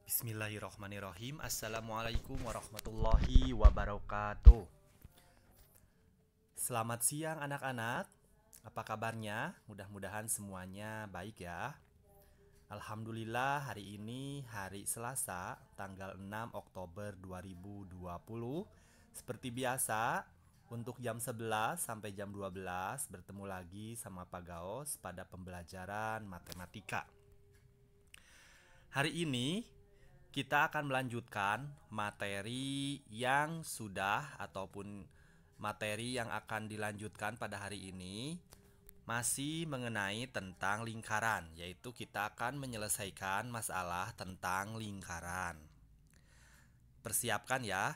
Bismillahirrahmanirrahim. Assalamualaikum warahmatullahi wabarakatuh. Selamat siang anak-anak. Apa kabarnya? Mudah-mudahan semuanya baik ya. Alhamdulillah hari ini hari Selasa tanggal 6 Oktober 2020. Seperti biasa untuk jam 11 sampai jam 12 bertemu lagi sama Pak Gaos pada pembelajaran matematika. Hari ini kita akan melanjutkan materi yang sudah ataupun materi yang akan dilanjutkan pada hari ini masih mengenai tentang lingkaran, yaitu kita akan menyelesaikan masalah tentang lingkaran. Persiapkan ya.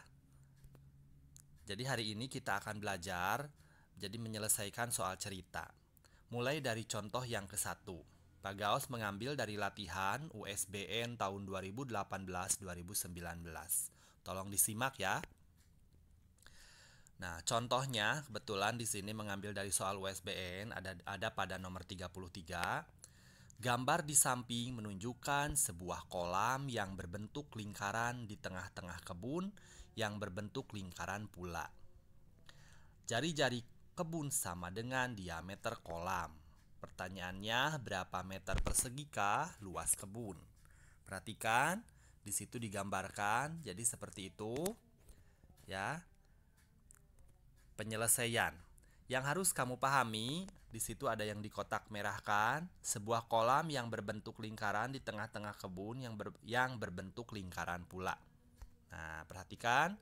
Jadi hari ini kita akan belajar menyelesaikan soal cerita. Mulai dari contoh yang ke-1. Pak Gaos mengambil dari latihan USBN tahun 2018-2019. Tolong disimak ya. Nah, contohnya kebetulan di sini mengambil dari soal USBN ada pada nomor 33. Gambar di samping menunjukkan sebuah kolam yang berbentuk lingkaran di tengah-tengah kebun yang berbentuk lingkaran pula. Jari-jari kebun sama dengan diameter kolam. Pertanyaannya, berapa meter persigikah luas kebun? Perhatikan, di situ digambarkan, jadi seperti itu, ya. Penyelesaian. Yang harus kamu pahami, di situ ada yang di kotak merahkan, sebuah kolam yang berbentuk lingkaran di tengah-tengah kebun yang berbentuk lingkaran pula. Nah, perhatikan,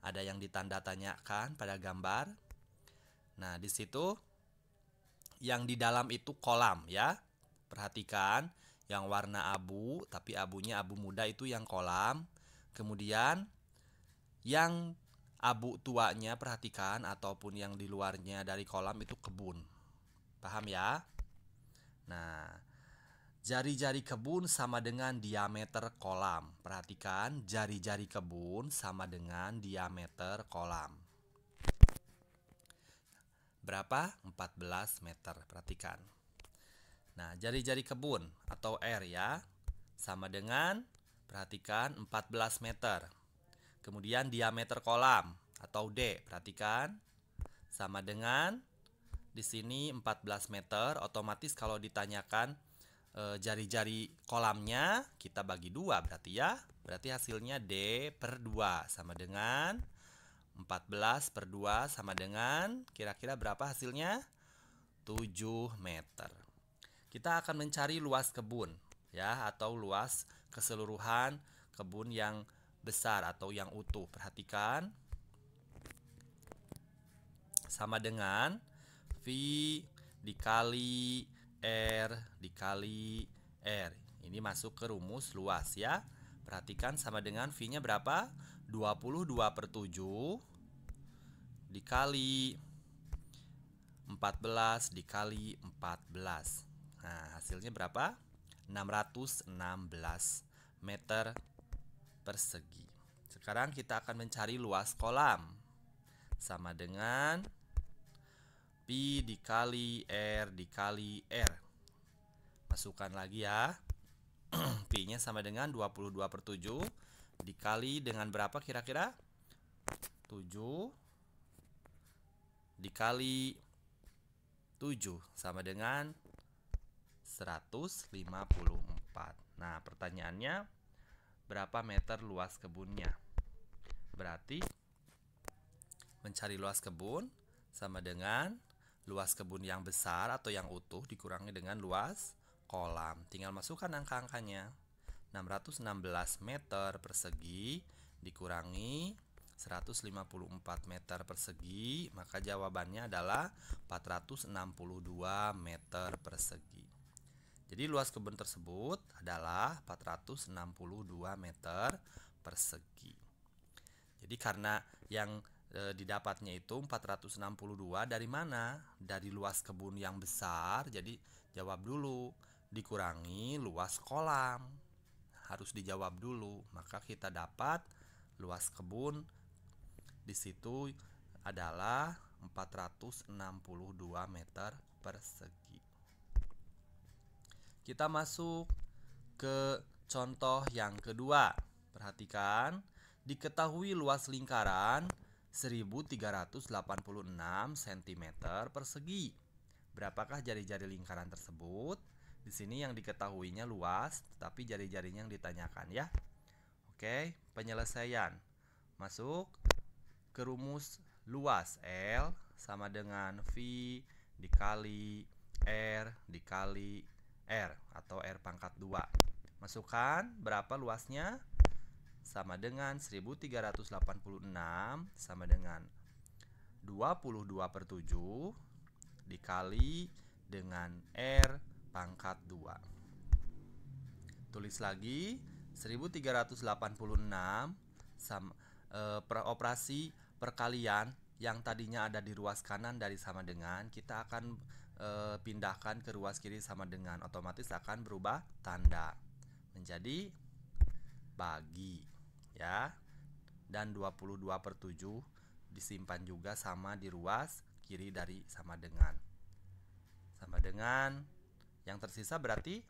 ada yang ditanda tanyakan pada gambar. Nah, di situ yang di dalam itu kolam ya. Perhatikan yang warna abu, tapi abunya abu muda itu yang kolam. Kemudian yang abu tuanya perhatikan ataupun yang di luarnya dari kolam itu kebun. Paham ya? Nah, jari-jari kebun sama dengan diameter kolam. Perhatikan jari-jari kebun sama dengan diameter kolam. Berapa? 14 meter. Perhatikan. Nah, jari-jari kebun atau R ya, sama dengan, perhatikan, 14 meter. Kemudian diameter kolam atau D, perhatikan, sama dengan, di sini 14 meter. Otomatis kalau ditanyakan jari-jari kolamnya, kita bagi 2 berarti ya. Berarti hasilnya D per 2 sama dengan 14 per 2 sama dengan kira-kira berapa hasilnya? 7 meter. Kita akan mencari luas kebun ya, atau luas keseluruhan kebun yang besar atau yang utuh. Perhatikan. Sama dengan V dikali R dikali R. Ini masuk ke rumus luas ya. Perhatikan sama dengan V-nya berapa? 22 per 7 dikali 14 dikali 14. Nah, hasilnya berapa? 616 meter persegi. Sekarang kita akan mencari luas kolam. Sama dengan Pi dikali R dikali R. Masukkan lagi ya. Pi-nya sama dengan 22 per 7 dikali dengan berapa kira-kira? 7 dikali 7 sama dengan 154. Nah, pertanyaannya berapa meter luas kebunnya? Berarti mencari luas kebun sama dengan luas kebun yang besar atau yang utuh dikurangi dengan luas kolam. Tinggal masukkan angka-angkanya. 616 meter persegi dikurangi 154 meter persegi, maka jawabannya adalah 462 meter persegi. Jadi luas kebun tersebut adalah 462 meter persegi. Jadi karena yang didapatnya itu 462 dari mana? Dari luas kebun yang besar. Jadi jawab dulu, dikurangi luas kolam. Harus dijawab dulu. Maka kita dapat luas kebun di situ adalah 462 meter persegi. Kita masuk ke contoh yang kedua. Perhatikan, diketahui luas lingkaran 1386 cm persegi. Berapakah jari-jari lingkaran tersebut? Di sini yang diketahuinya luas, tetapi jari-jarinya yang ditanyakan ya. Oke, penyelesaian. Masuk ke rumus luas. L sama dengan V dikali R dikali R atau R pangkat 2. Masukkan berapa luasnya? Sama dengan 1386 sama dengan 22/7 dikali dengan R pangkat 2. Tulis lagi 1386 sama operasi perkalian yang tadinya ada di ruas kanan dari sama dengan, kita akan pindahkan ke ruas kiri sama dengan, otomatis akan berubah tanda menjadi bagi ya. Dan 22/7 disimpan juga sama di ruas kiri dari sama dengan yang tersisa berarti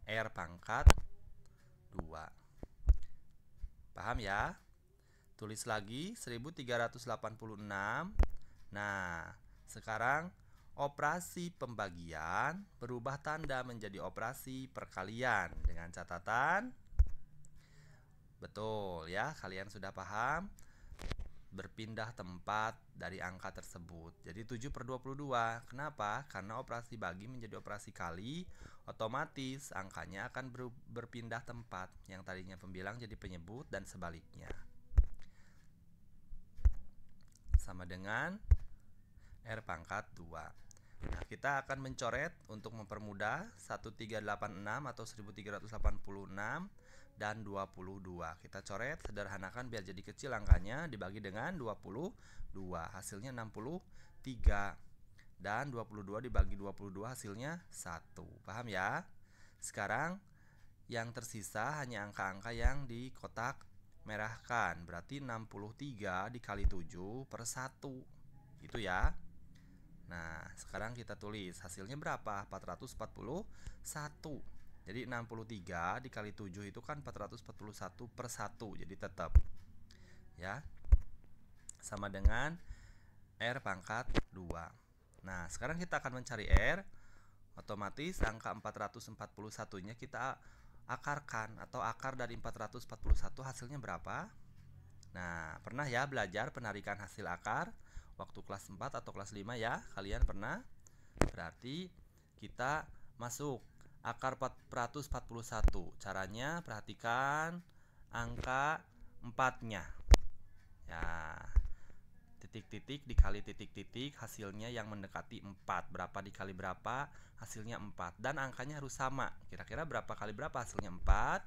R pangkat 2. Paham ya? Tulis lagi 1386. Nah, sekarang operasi pembagian berubah tanda menjadi operasi perkalian dengan catatan betul ya, kalian sudah paham berpindah tempat dari angka tersebut. Jadi 7/22. Kenapa? Karena operasi bagi menjadi operasi kali, otomatis angkanya akan berpindah tempat. Yang tadinya pembilang jadi penyebut dan sebaliknya. Sama dengan R pangkat 2. Nah, kita akan mencoret untuk mempermudah 1386 atau 1386 dan 22. Kita coret, sederhanakan biar jadi kecil angkanya, dibagi dengan 22. Hasilnya 63. Dan 22 dibagi 22 hasilnya 1. Paham ya? Sekarang yang tersisa hanya angka-angka yang di kotak merahkan. Berarti 63 dikali 7/1. Itu ya. Nah, sekarang kita tulis hasilnya berapa? 441. Jadi 63 dikali 7 itu kan 441/1. Jadi tetap ya sama dengan R pangkat 2. Nah, sekarang kita akan mencari R. Otomatis angka 441-nya kita akarkan, atau akar dari 441 hasilnya berapa? Nah, pernah ya belajar penarikan hasil akar waktu kelas 4 atau kelas 5 ya? Kalian pernah? Berarti kita masuk akar 441. Caranya perhatikan angka 4-nya. Ya. Titik-titik dikali titik-titik, hasilnya yang mendekati 4. Berapa dikali berapa? Hasilnya 4. Dan angkanya harus sama. Kira-kira berapa kali berapa hasilnya 4?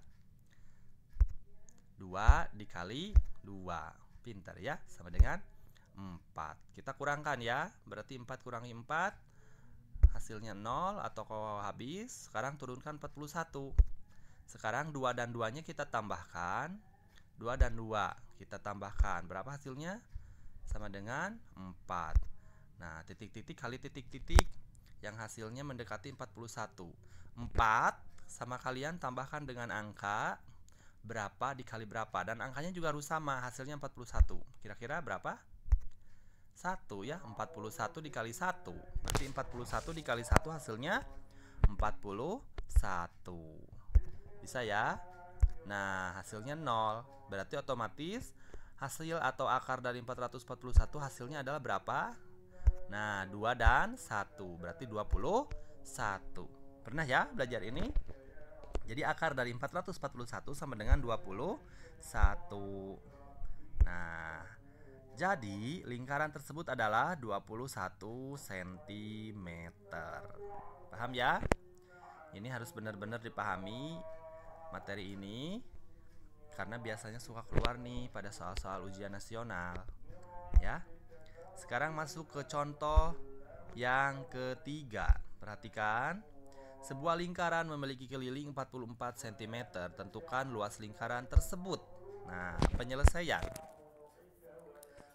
2 dikali 2. Pintar ya, sama dengan 4. Kita kurangkan ya. Berarti 4 kurangi 4 hasilnya 0 atau kalau habis. Sekarang turunkan 41. Sekarang 2 dan 2-nya kita tambahkan. 2 dan 2 kita tambahkan. Berapa hasilnya? Sama dengan 4. Nah, titik-titik kali titik-titik yang hasilnya mendekati 41. 4 sama kalian tambahkan dengan angka berapa dikali berapa. Dan angkanya juga harus sama, hasilnya 41. Kira-kira berapa? 1 ya, 41 dikali 1. Berarti 41 dikali 1 hasilnya 41. Bisa ya? Nah, hasilnya 0. Berarti otomatis hasil atau akar dari 441 hasilnya adalah berapa? Nah, 2 dan 1. Berarti 21. Pernah ya belajar ini? Jadi akar dari 441 sama dengan 21. Nah, jadi lingkaran tersebut adalah 21 cm. Paham ya? Ini harus benar-benar dipahami materi ini, karena biasanya suka keluar nih pada soal-soal ujian nasional ya. Sekarang masuk ke contoh yang ketiga. Perhatikan, sebuah lingkaran memiliki keliling 44 cm. Tentukan luas lingkaran tersebut. Nah, penyelesaian.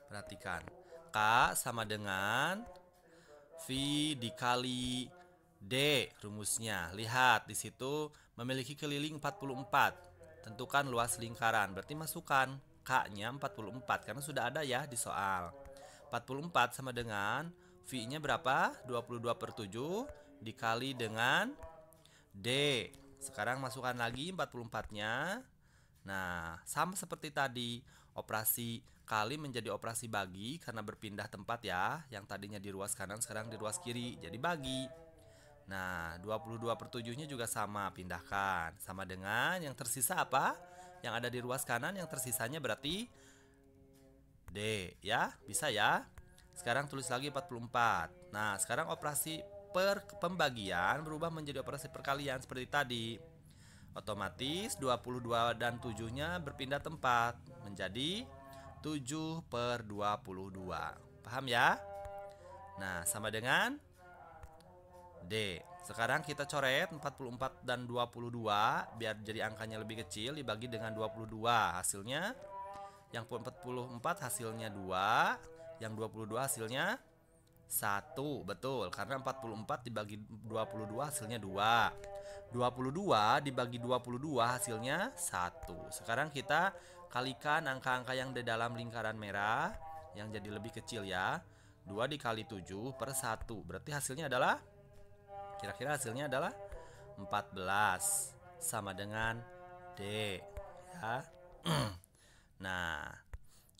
Perhatikan, K sama dengan V dikali D rumusnya. Lihat di situ memiliki keliling 44. Tentukan luas lingkaran. Berarti masukkan K-nya 44 karena sudah ada ya di soal. 44 sama dengan V-nya berapa? 22/7 dikali dengan D. Sekarang masukkan lagi 44-nya. Nah, sama seperti tadi, operasi kali menjadi operasi bagi karena berpindah tempat ya. Yang tadinya di ruas kanan sekarang di ruas kiri, jadi bagi. Nah, 22/7-nya juga sama, pindahkan. Sama dengan yang tersisa apa? Yang ada di ruas kanan, yang tersisanya berarti D, ya. Bisa ya. Sekarang tulis lagi 44. Nah, sekarang operasi pembagian berubah menjadi operasi perkalian seperti tadi. Otomatis 22 dan 7-nya berpindah tempat menjadi 7/22. Paham ya? Nah, sama dengan D. Sekarang kita coret 44 dan 22 biar jadi angkanya lebih kecil dibagi dengan 22. Hasilnya yang 44 hasilnya 2, yang 22 hasilnya 1. Betul, karena 44 dibagi 22 hasilnya 2. 22 dibagi 22 hasilnya 1. Sekarang kita kalikan angka-angka yang di dalam lingkaran merah yang jadi lebih kecil ya. 2 dikali 7/1. Berarti hasilnya adalah, kira-kira hasilnya adalah 14 sama dengan D ya. Nah,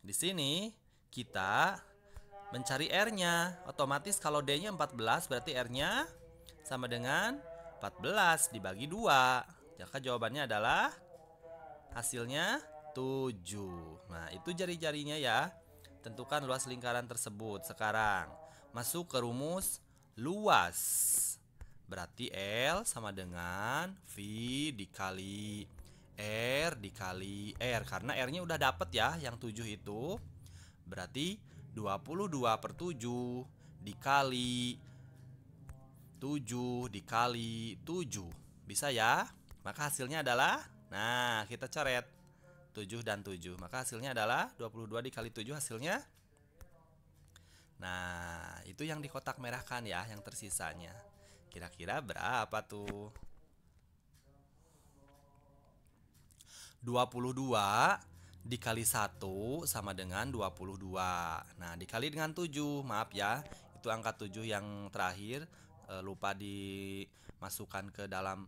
di sini kita mencari R-nya. Otomatis kalau D-nya 14 berarti R-nya sama dengan 14 dibagi 2. Maka jawabannya adalah hasilnya 7. Nah, itu jari-jarinya ya. Tentukan luas lingkaran tersebut. Sekarang masuk ke rumus luas. Berarti L sama dengan V dikali R dikali R. Karena R-nya udah dapet ya, yang 7 itu. Berarti 22/7 dikali 7 dikali 7. Bisa ya? Maka hasilnya adalah, nah kita coret 7 dan 7. Maka hasilnya adalah 22 dikali 7 hasilnya. Nah, itu yang di kotak merahkan ya, yang tersisanya. Kira-kira berapa tuh? 22 dikali 1 sama dengan 22. Nah, dikali dengan 7. Maaf ya, itu angka 7 yang terakhir lupa dimasukkan ke dalam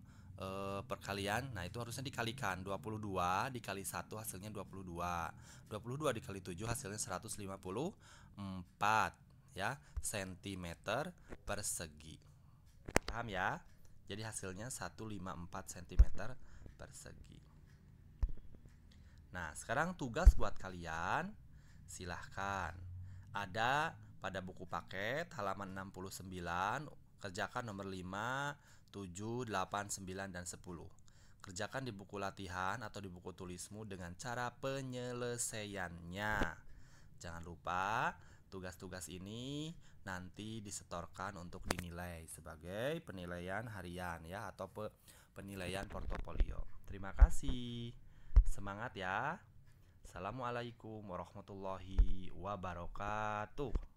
perkalian. Nah, itu harusnya dikalikan. 22 dikali 1 hasilnya 22. 22 dikali 7 hasilnya 154 ya, cm persegi. Paham ya? Jadi hasilnya 154 cm persegi. Nah, sekarang tugas buat kalian, silahkan. Ada pada buku paket halaman 69, kerjakan nomor 5, 7, 8, 9, dan 10. Kerjakan di buku latihan atau di buku tulismu dengan cara penyelesaiannya. Jangan lupa, tugas-tugas ini nanti disetorkan untuk dinilai sebagai penilaian harian ya, atau penilaian portofolio. Terima kasih. Semangat ya. Assalamualaikum warahmatullahi wabarakatuh.